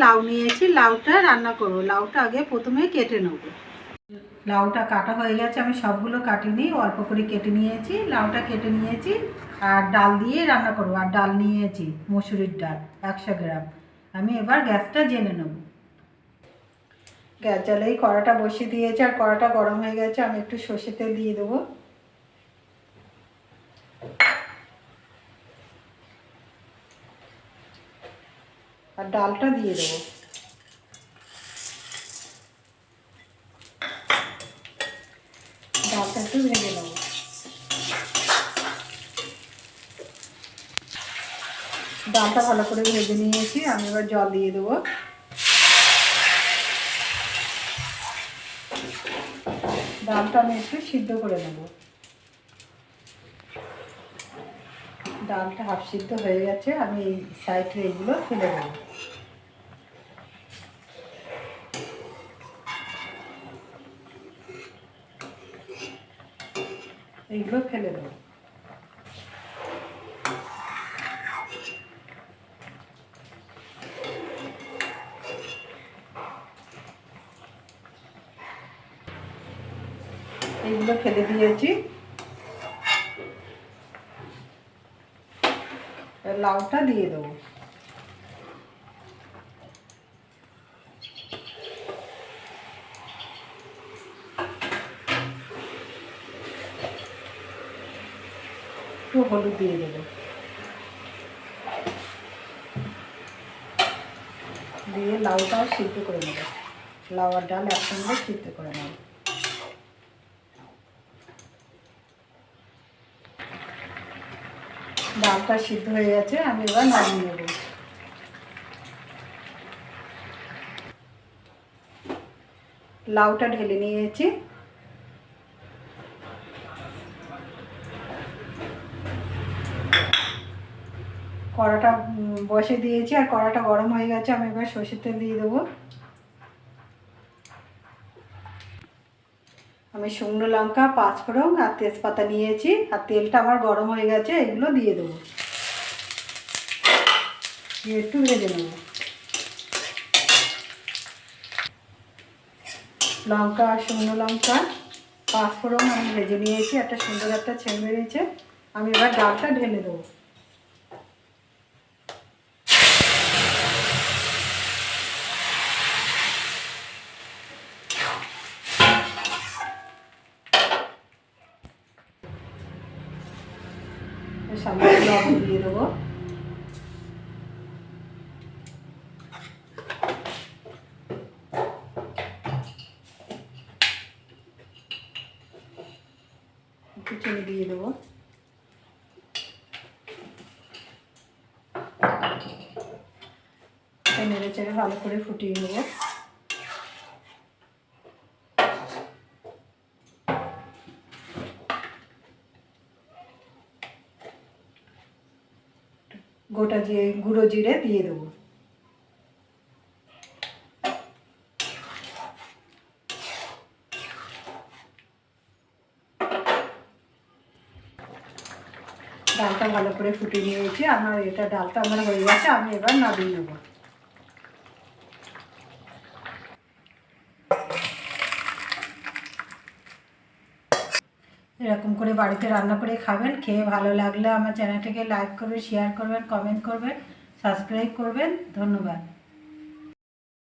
লাউ নিয়েছি, লাউটা রান্না করব। লাউটা আগে প্রথমে কেটে নেব। লাউটা কাটা হয়ে গেছে, আমি সবগুলো কাটিনি, অল্প করে কেটে নিয়েছি। লাউটা কেটে নিয়েছি আর ডাল দিয়ে রান্না করব। আর ডাল নিয়েছি মসুরির ডাল 100 গ্রাম। আমি এবার গ্যাসটা জেনে নেব। গ্যাস জ্বালেই কড়াটা বসিয়ে দিয়েছি আর কড়াটা গরম হয়ে গেছে। আমি একটু সর্ষে তেল দিয়ে দেবো। আর ডালটা দিয়ে দেবো। ডালটা একটু ভেজে নেবো। ডালটা ভালো করে ভেজে নিয়েছি। আমি এবার জল দিয়ে দেবো। ডালটা আমি একটু সিদ্ধ করে নেব। ডালটা হাফ সিদ্ধ হয়ে গেছে, আমি এই সাইডে এগুলো ফেলে দেবো। এইগুলো ফেলে দেবো। এইগুলো ফেলে দিয়েছি। লাউটা দিয়ে দেবো। একটু হলুদ দিয়ে দেবো। দিয়ে লাউটাও সিদ্ধ করে নেব। লাউ আর ডাল একসঙ্গে সিদ্ধ করে নেব। ডালটা সিদ্ধ হয়ে গেছে, আমি এবার নামিয়ে নেব। লাউটা ঢেলে নিয়েছি। কড়াটা বসে দিয়েছি আর কড়াটা গরম হয়ে গেছে। আমি এবার সর্ষের তেল দিয়ে দেবো। আমি শুকনো লঙ্কা, পাঁচফোড়ন আর তেজপাতা নিয়েছি। আর তেলটা আমার গরম হয়ে গেছে, এগুলো দিয়ে দেবো। দিয়ে একটু ভেজে নেব। লঙ্কা, শুকনো লঙ্কা, পাঁচফোড়ন আমি ভেজে নিয়েছি। একটা সুন্দর একটা ছেড়ে বেরিয়েছে। আমি এবার ডালটা ঢেলে দেবো। সামনে লবণ দিয়ে দেবো। একটু চিনি দিয়ে দেবো। নেড়ে চেড়ে ভালো করে ফুটিয়ে নেবো। গোটা গুঁড়ো জিরে দিয়ে দেবো। ডালটা ভালো করে ফুটিয়ে নিয়েছি। ডালটা আমার হয়ে গেছে, আমি এবার নামিয়ে নেব। এরকম করে বাড়িতে রান্না করে খাবেন। খেয়ে ভালো লাগলে আমার চ্যানেলটাকে লাইক করবেন, শেয়ার করবেন, কমেন্ট করবেন, সাবস্ক্রাইব করবেন। ধন্যবাদ।